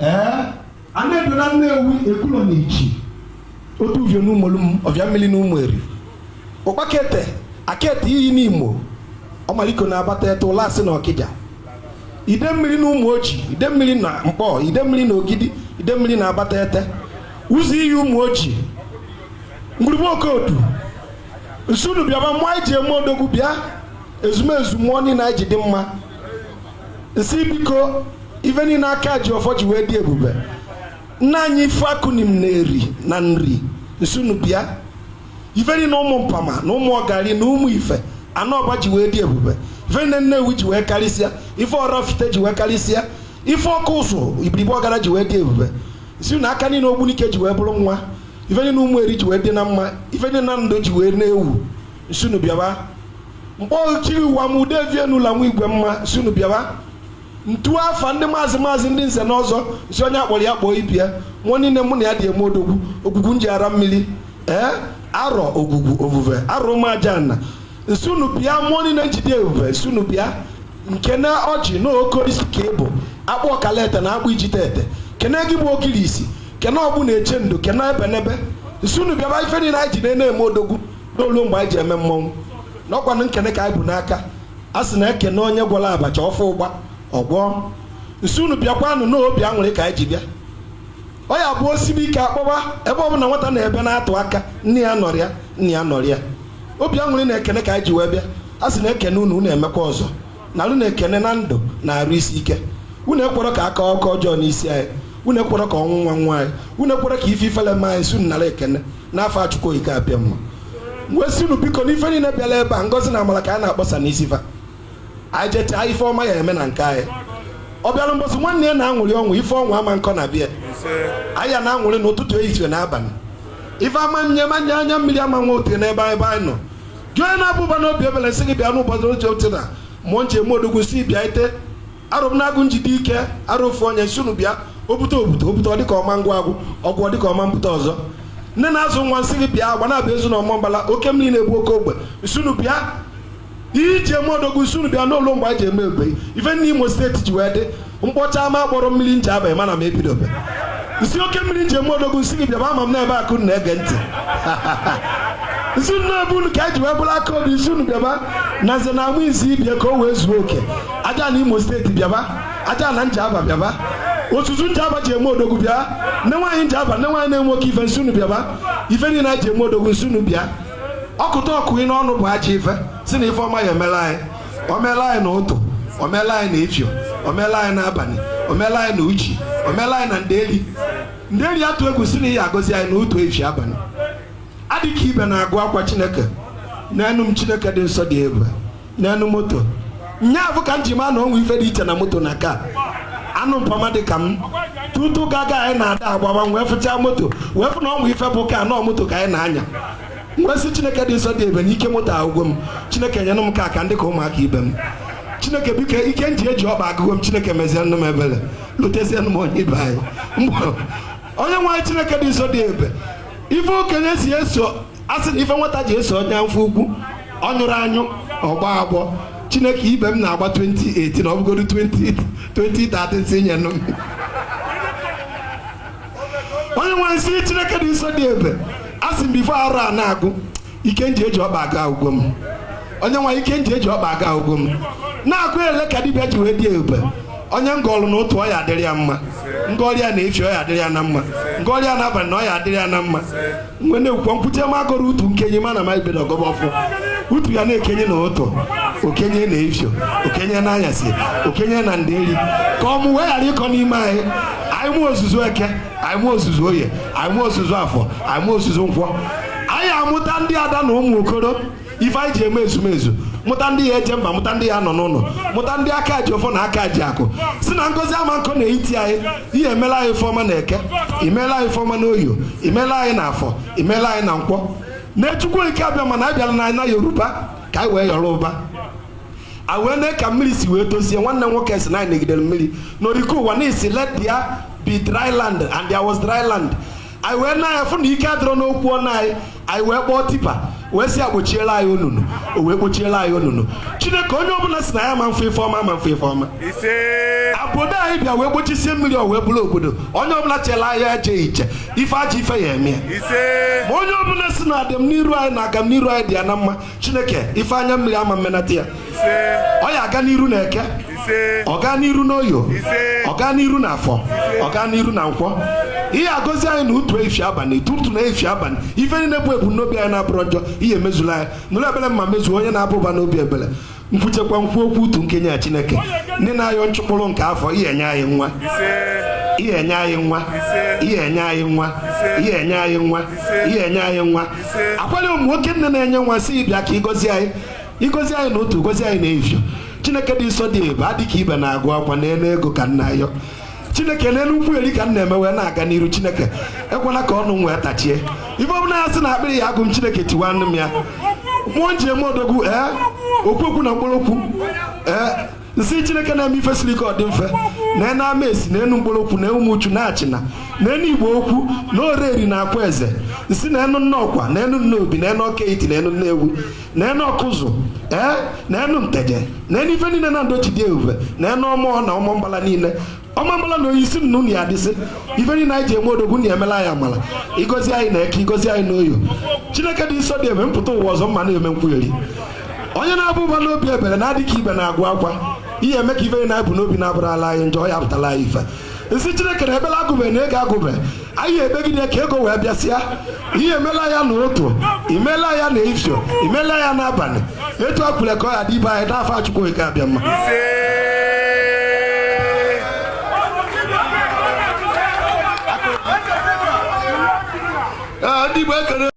ane do na ewu ekulo na ichi otu vio nu molum ovia mili nu mweri okpakete akete iyi ni imo omaliko na abata eto lasi na okija ide mmiri na ụmụ oji ide mmiri na mkpọ ide mmiri na ogidi ide mmiri na abata ete ụzọ iyi ụmụ oji ngwurugbo okodu nsunu bịaba mmụọ iji eme odogwu bịa ezumezu mmụọ niile anyị ji dị mma nsi biko ife niile aka ji ọfọ ji wee dị ebube nna anyị ife akụnim na-eri na nri nsunu bịa ife niile ụmụ mpama na ụmụ ọgari na ụmụ ife anọ ọba ji wee dị ebube ife niile Nnewi ji wee karịsịa ife Ọrafite ji wee karịsịa ife ọkụ ụsụ Ibiribe Ọgara ji wee dị ebube nsunu na aka niile Ogbunike ji wee bụrụ nwa ife niile ụmụ eri ji wee dị na mma ife niile na ndụ ji wee na-ewu nsunu bịaba mkpọchiri ụwa m udevie n'ụlọ nwa igwe mma nsunu bịaba ntu afa ndị maazị ndị nze na ọzọ nsi onye akpọrọ ya kpọọ ibia nwa niile mụ na ya dị eme odogwu ogwugwu nji ara mmiri arọ ogwugwu ovuve arọ ụmụajanna nsunu bịa mmụọ niile njide ebube nsunu bịa nke na ọjị na okorisi ka ịbụ akpụ ọkalete na akpụ ijite ete kene gị bụ okiri isi kene ọgbụ na-eche ndụ kene ebe n'ebe nsunu bịaba ife niile anyị ji na-eme odogwu n'olu mgbe anyị ji eme mmọnwụ n'ọkwanụ nkene ka anyị bụ n'aka a sị na ekene onye gwọrọ abacha ọfọ ụgba ọgwọ nsunu bịakwanụ n'obi aṅụrị ka anyị ji bịa ọ ya bụ osibi ike akpọba ebe ọbụla nwata na-ebe na-atụ aka nne ya nọrịa obi aṅụrị na ekene ka anyị ji wee bịa a sị na ekene unu emekwa ọzọ na unu na-ekene na ndụ na-arụ isi ike unu ekwerọ ka aka ọkọ ọjọọ n'isi anyị unu ekwerọ ka ọnwụ nwa anyị unu ekwerọ ka ife ifele ma anyị sunu nara ekene n'afọ Achukwu ike abịa mma mgbe sinu biko n'ife niile bịala ebe a ngọzi na amara ka anyị na-akpọsa n'isi fa anyị jecha ife ọma ya eme na nke anyị ọ bịara mbosi nwanne ya na-aṅụrị ọnwụ ife ọnwụ ama nkọ na bịa anyị ya na-aṅụrị n'ụtụtụ ehihie na abalị ife ama nye manye anya mmiri ama nwa ote n'ebe anyị nọ gị onye na-abụba n'obi ebele sị gị bịa n'ụbọchị oche oche na mmụọ nche eme odogwu si bịa ite arụm na-agụ njide ike arụfu onye nsunu bịa obute ọ dịka ọma ngwa agwụ ọgwụ dịka ọma mpụta ọzọ nne na-azụ nwa nsị gị bịa agba na-abịa ezu na ọmọmbala oke mmiri na-egbu oke ogbe nsunu bịa iji eme odogwu nsunu bịa n'ụlọ mgbe anyị ji eme ebe ife nne Imo steeti ji wee dị mkpọcha ama kpọrọ mmiri nje abalị mana m ebidobe nsi oke mmiri nje eme odogwu nsị gị bịa ama m na ebe akụ na-ege ntị nsunu na-ebu unu ka anyị ji wee bụrụ aka obi nsunu bịaba na nze na amụ izi ibia ka o wee zuo oke aja na Imo steeti bịaba aja na nje aba bịaba otutu nje aba ji eme odogwu bịa nne nwaanyị nje aba nne nwaanyị na-enwe oke ife nsunu bịaba ife niile anyị ji eme odogwu nsunu bịa ọkụta ọkụghị n'ọnụ bụ aja ife si na ife ọma ya emela anyị o meela anyị na ụtụ o meela anyị na efio o meela anyị n'abalị o meela anyị na uchi o meela anyị na ndeli atụ egwu si na ihe agọzi anyị na ụtụ efi abalị adịka ibe na-agụ akwa Chineke n'enu m Chineke dị nsọ dị ebube n'enu moto nya afụ ka m ji ma na ọnwụ ife dị iche na moto na ka anụ mpama dị ka m tutu gaga anyị na-ada agbaba wee fụcha moto wee fụ na ọnwụ ife bụ ka anọ moto ka anyị na-anya ngwesị Chineke dị nsọ dị ebe n'ike moto agụgụ m Chineke nyenụ m ka ndị ka ụmụaka ibe m Chineke biko ike m ji eji ọba agụgụ m Chineke mezie nụ m ebele lutezienụ m onye ibe anyị onye nwaanyị Chineke dị nsọ dị ebe ife okenye si eso asị na ife nwata ji eso onye mfe ukwu ọ nyụrụ anyụ ọgba agbọ Chineke ibe m na-agba 2018 na ọ bụgodu 2013 si nyenụ m onye nwaanyị si Chineke dị nsọ dị ebe asị m bifo arụ a na-agụ ike nji eji ọkpa aga ugwo m onye nwaanyị ike nji eji ọkpa aga ugwo m na-agụ ele ka dibịa ji wee dị ebube onye ngọlụ na otu ọya adịrị ya mma ngọrịa na efi ọya adịrị ya na mma ngọrịa na abalị na ọya adịrị ya na mma mgbe na-ekwukwa nkwute m agụrụ utu nkenye mana ma ibedo ọgọbọ ọfụ utu ya na-ekenye na ụtụ okenye na efio okenye na anyasị okenye na ndeli ka ọmụ wee ghara ịkọ n'ime anyị anyị mụ ozuzu eke anyị mụ ozuzu oye anyị mụ ozuzu afọ anyị mụ ozuzu nkwọ anyị amụta ndị ada na ụmụ okoro ife anyị ji eme ezumezu mụta ndị ya eje mba mụta ndị ya nọ n'ụlọ mụta ndị aka ji ọfọ na aka ji akụ si na ngozi ama nkọ na-eti anyị ihe emela anyị fọma na eke imeela anyị fọma na oyo imeela anyị na afọ imeela anyị na nkwọ na-echukwu ike abịa mana anyị bịara n'anya Yoruba ka anyị wee yọrọ ụba a wee na ka mmiri si wee tosie nwanne nwoke si na anyị negidere mmiri n'oriko ụwa na-esi let there be dry land and there was dry land anyị wee na ya fụ na ike adịrọ n'okwu ọnụ anyị wee kpọọ tipa wee sị agbochiela anyị onunu o wee kpochiela anyị onunu Chineke onye ọbụla si na ya ma mfe ife ọma ma mfe ife ọma obodo anyị bịa wee gbochisie mmiri o wee bụrụ obodo onye ọbụla chela ya eje iche ife aja ife ya eme ma onye ọbụla si na adịm n'iru anyị na aga m n'iru anyị dị ya na mma Chineke ife anya mmiri ama mmenata ya ọ ya aga n'iru na eke ọ gaa n'iru n'oyo ọ gaa n'iru na afọ ọ gaa n'iru na nkwọ ihe agọzi anyị na utu efi abalị tutu na efi abalị ife niile bụ ebumnobi anyị na-abụrụ njọ ihe emezula anyị nụrụ ebele mma mezuo onye na-abụba n'obi ebele mkwuchekwa nkwu okwu utu nkenye ya Chineke ndị na-ayọ nchụkpụrụ nke afọ ihe enye anyị nwa ihe enye anyị nwa ihe enye anyị nwa ihe enye anyị nwa ihe enye anyị nwa akwali ụmụ nwoke nne na-enye nwa si ịbịa ka ịgọzi anyị na otu gozi anyị na-efio Chineke dị nsọ dị ebe adị ka ibe na-agụ akwa n'elu ego ka nna ayọ Chineke n'elu nkwugheri ka m na-eme wee na-aga n'iru Chineke ekwana ka ọnụ wee tachie ife ọbụla ya sị na akpịrị ya agụ m Chineke tiwa nụ m ya mmụọ nji eme odogwu okwu na mkpụrụokwu nsị Chineke na-eme ife siri ike ọ dị mfe na na-ama esi na enu mkpụrụokwu na ụmụ uchu na achịna na enu Igbo okwu na oreri na akwa eze nsị na enu nnọkwa na enu nnobi na enu ọkaiti na enu nnewu na enu ọkụzụ na enu nteje na enu ife niile na ndochi dị ebube na enu ọmụọ na ọmọ mbala niile ọma mbala na oyisi nnụnụ ya adịsị ife niile anyị ji eme odogwu na emela anyị amala igozi anyị na eke igozi anyị n'oyo Chineke dị nsọ dị eme mpụta ụwa ọzọ mma na-eme nkwugheri onye na-abụ ụba n'obi ebere na-adị ka ibe na-agụ akwa ihe eme ka ife na-ebu n'obi na-abụrala anyị njọ ya pụtala anyị ife nsị Chineke na ebela agụbe na ego agụbe anyị ebegide ka ego wee bịasịa ihe emela ya na otu imela ya na ifio imela ya n'abalị etu akwụle ka ọ ya dị ibe anyị n'afọ Achukwu eke abịa mma ndị Igbo ekere